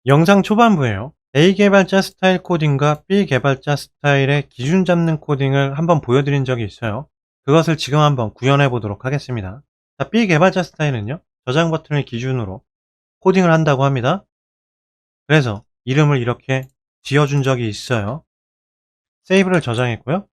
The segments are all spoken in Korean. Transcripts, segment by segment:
영상 초반부에요. A 개발자 스타일 코딩과 B 개발자 스타일의 기준 잡는 코딩을 한번 보여드린 적이 있어요. 그것을 지금 한번 구현해 보도록 하겠습니다. 자, B 개발자 스타일은요, 저장 버튼을 기준으로 코딩을 한다고 합니다. 그래서 이름을 이렇게 지어준 적이 있어요. 세이브를 저장했고요.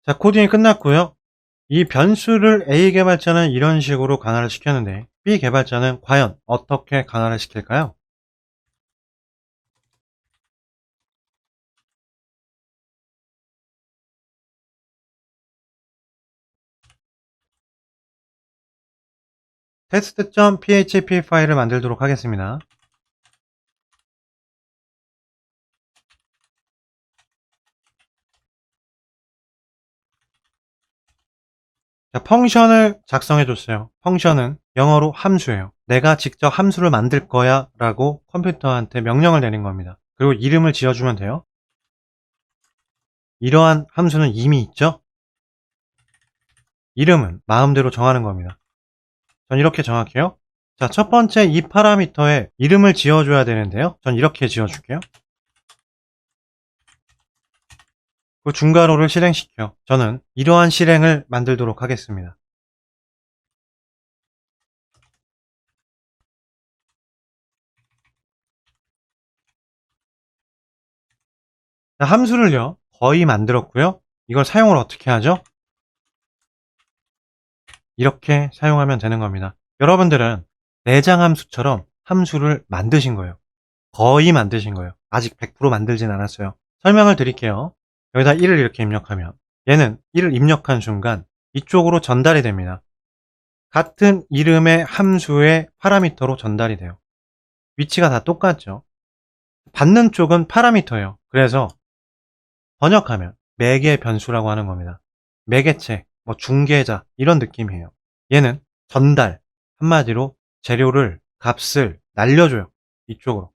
자, 코딩이 끝났고요. 이 변수를 A 개발자는 이런 식으로 강화를 시켰는데 B 개발자는 과연 어떻게 강화를 시킬까요? test.php 파일을 만들도록 하겠습니다. 자, 펑션을 작성해 줬어요. 펑션은 영어로 함수예요. 내가 직접 함수를 만들 거야 라고 컴퓨터한테 명령을 내린 겁니다. 그리고 이름을 지어주면 돼요. 이러한 함수는 이미 있죠? 이름은 마음대로 정하는 겁니다. 전 이렇게 정할게요. 자, 첫 번째 이 파라미터에 이름을 지어줘야 되는데요. 전 이렇게 지어줄게요. 그 중괄호를 실행시켜. 저는 이러한 실행을 만들도록 하겠습니다. 자, 함수를요, 거의 만들었고요. 이걸 사용을 어떻게 하죠? 이렇게 사용하면 되는 겁니다. 여러분들은 내장 함수처럼 함수를 만드신 거예요. 거의 만드신 거예요. 아직 100% 만들진 않았어요. 설명을 드릴게요. 여기다 1을 이렇게 입력하면 얘는 1을 입력한 순간 이쪽으로 전달이 됩니다. 같은 이름의 함수의 파라미터로 전달이 돼요. 위치가 다 똑같죠. 받는 쪽은 파라미터예요. 그래서 번역하면 매개 변수라고 하는 겁니다. 매개체, 뭐 중개자 이런 느낌이에요. 얘는 전달, 한마디로 재료를, 값을 날려줘요. 이쪽으로.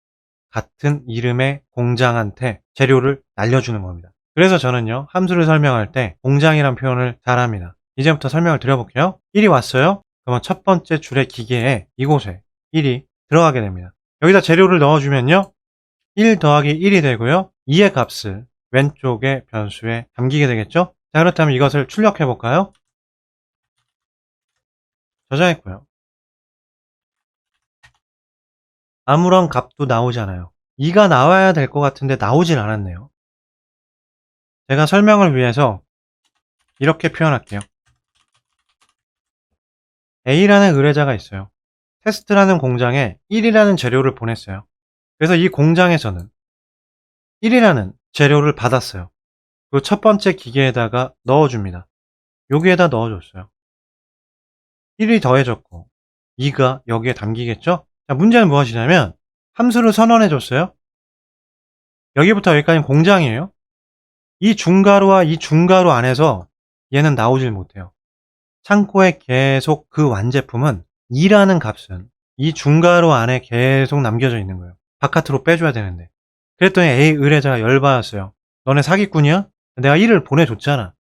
같은 이름의 공장한테 재료를 날려주는 겁니다. 그래서 저는요, 함수를 설명할 때 공장이란 표현을 잘 합니다. 이제부터 설명을 드려볼게요. 1이 왔어요. 그러면 첫 번째 줄의 기계에 이곳에 1이 들어가게 됩니다. 여기다 재료를 넣어주면요, 1 더하기 1이 되고요, 2의 값을 왼쪽의 변수에 담기게 되겠죠? 자, 그렇다면 이것을 출력해 볼까요? 저장했고요. 아무런 값도 나오지 않아요. 2가 나와야 될 것 같은데 나오질 않았네요. 제가 설명을 위해서 이렇게 표현할게요. A라는 의뢰자가 있어요. 테스트라는 공장에 1이라는 재료를 보냈어요. 그래서 이 공장에서는 1이라는 재료를 받았어요. 그 첫 번째 기계에다가 넣어줍니다. 여기에다 넣어줬어요. 1이 더해졌고 2가 여기에 담기겠죠? 자, 문제는 무엇이냐면 함수를 선언해줬어요. 여기부터 여기까지는 공장이에요. 이 중괄호와 이 중괄호 안에서 얘는 나오질 못해요. 창고에 계속 그 완제품은 2라는 값은 이 중괄호 안에 계속 남겨져 있는 거예요. 바깥으로 빼줘야 되는데. 그랬더니 A 의뢰자가 열받았어요. 너네 사기꾼이야? 내가 1을 보내줬잖아.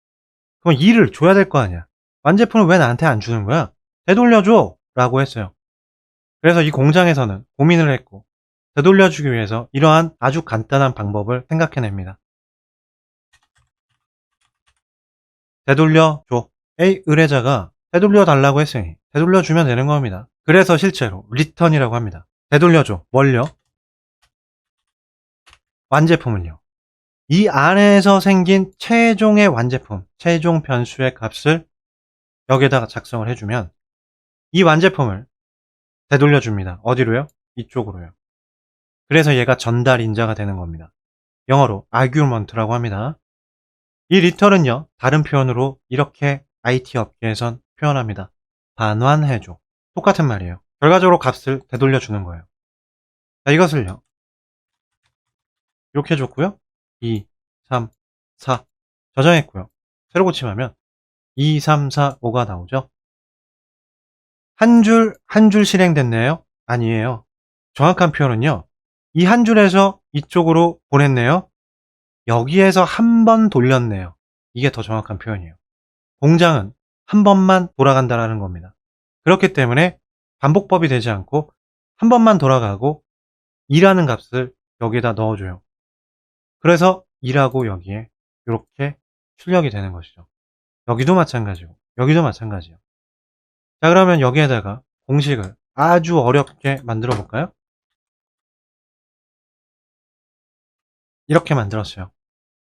그럼 2를 줘야 될 거 아니야. 완제품을 왜 나한테 안 주는 거야? 되돌려줘! 라고 했어요. 그래서 이 공장에서는 고민을 했고 되돌려주기 위해서 이러한 아주 간단한 방법을 생각해냅니다. 되돌려줘. A 의뢰자가 되돌려달라고 했으니 되돌려주면 되는 겁니다. 그래서 실제로 return이라고 합니다. 되돌려줘. 뭘요? 완제품을요. 이 안에서 생긴 최종의 완제품, 최종 변수의 값을 여기에다가 작성을 해주면 이 완제품을 되돌려줍니다. 어디로요? 이쪽으로요. 그래서 얘가 전달 인자가 되는 겁니다. 영어로 argument라고 합니다. 이 return은요, 다른 표현으로 이렇게 IT 업계에선 표현합니다. 반환해줘. 똑같은 말이에요. 결과적으로 값을 되돌려주는 거예요. 자, 이것을요, 이렇게 해줬고요. 2, 3, 4 저장했고요. 새로 고침하면 2, 3, 4, 5가 나오죠. 한 줄 실행됐네요? 아니에요. 정확한 표현은요. 이 한 줄에서 이쪽으로 보냈네요. 여기에서 한 번 돌렸네요. 이게 더 정확한 표현이에요. 공장은 한 번만 돌아간다라는 겁니다. 그렇기 때문에 반복법이 되지 않고 한 번만 돌아가고 2라는 값을 여기에다 넣어줘요. 그래서 2라고 여기에 이렇게 출력이 되는 것이죠. 여기도 마찬가지고 여기도 마찬가지예요. 자, 그러면 여기에다가 공식을 아주 어렵게 만들어 볼까요? 이렇게 만들었어요.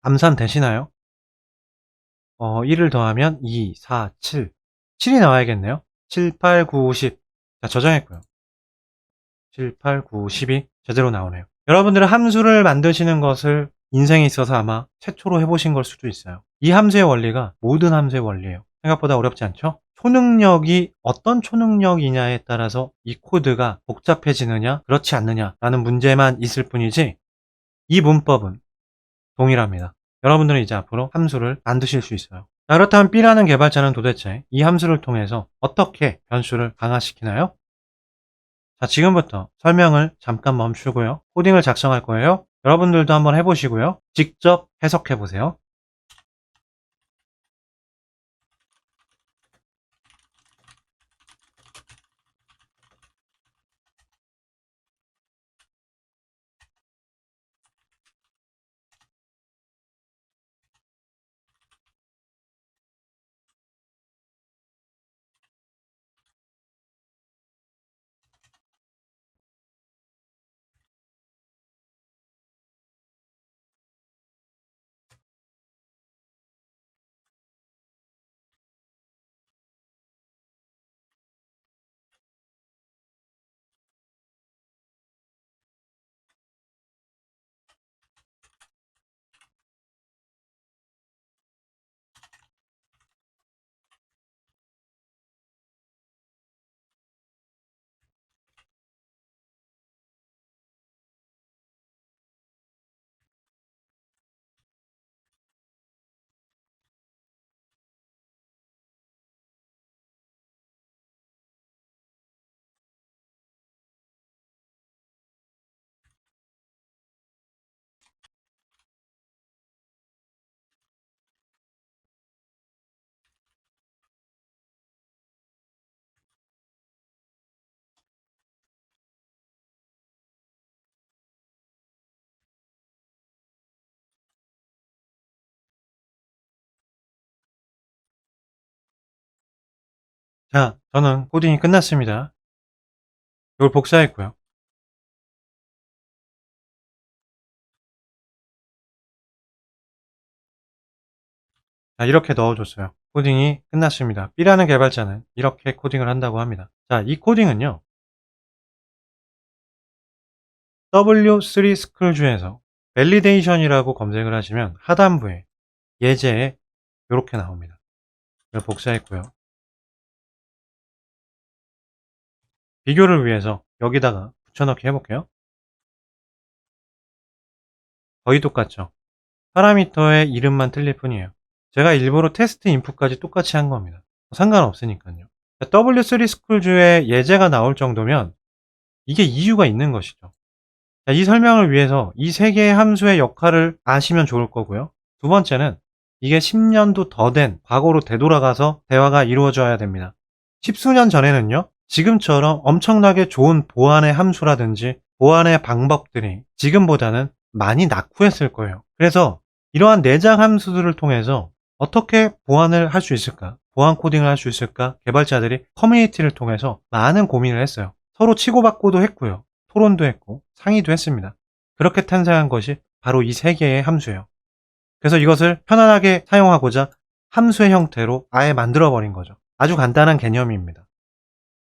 암산 되시나요? 1을 더하면 2, 4, 7. 7이 나와야겠네요. 7, 8, 9, 10. 자, 저장했고요. 7, 8, 9, 10이 제대로 나오네요. 여러분들은 함수를 만드시는 것을 인생에 있어서 아마 최초로 해보신 걸 수도 있어요. 이 함수의 원리가 모든 함수의 원리예요. 생각보다 어렵지 않죠? 초능력이 어떤 초능력이냐에 따라서 이 코드가 복잡해지느냐 그렇지 않느냐라는 문제만 있을 뿐이지 이 문법은 동일합니다. 여러분들은 이제 앞으로 함수를 만드실 수 있어요. 자, 그렇다면 B라는 개발자는 도대체 이 함수를 통해서 어떻게 변수를 강화시키나요? 자, 지금부터 설명을 잠깐 멈추고요. 코딩을 작성할 거예요. 여러분들도 한번 해보시고요. 직접 해석해 보세요. 자, 저는 코딩이 끝났습니다. 이걸 복사했고요. 자, 이렇게 넣어줬어요. 코딩이 끝났습니다. B라는 개발자는 이렇게 코딩을 한다고 합니다. 자, 이 코딩은요. W3 스쿨주에서 밸리데이션이라고 검색을 하시면 하단부에 예제에 이렇게 나옵니다. 이걸 복사했고요. 비교를 위해서 여기다가 붙여넣기 해볼게요. 거의 똑같죠. 파라미터의 이름만 틀릴 뿐이에요. 제가 일부러 테스트 인풋까지 똑같이 한 겁니다. 상관없으니까요. W3 스쿨즈에 예제가 나올 정도면 이게 이유가 있는 것이죠. 이 설명을 위해서 이 세 개의 함수의 역할을 아시면 좋을 거고요. 두 번째는 이게 10년도 더 된 과거로 되돌아가서 대화가 이루어져야 됩니다. 십수년 전에는요. 지금처럼 엄청나게 좋은 보안의 함수라든지 보안의 방법들이 지금보다는 많이 낙후했을 거예요. 그래서 이러한 내장 함수들을 통해서 어떻게 보안을 할 수 있을까? 보안 코딩을 할 수 있을까? 개발자들이 커뮤니티를 통해서 많은 고민을 했어요. 서로 치고받고도 했고요. 토론도 했고 상의도 했습니다. 그렇게 탄생한 것이 바로 이 세 개의 함수예요. 그래서 이것을 편안하게 사용하고자 함수의 형태로 아예 만들어버린 거죠. 아주 간단한 개념입니다.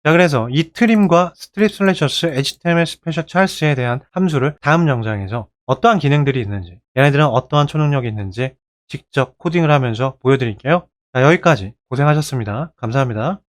자, 그래서 이 트림과 스트립 슬래셔스 HTML 스페셜 찰스에 대한 함수를 다음 영상에서 어떠한 기능들이 있는지, 얘네들은 어떠한 초능력이 있는지 직접 코딩을 하면서 보여드릴게요. 자, 여기까지 고생하셨습니다. 감사합니다.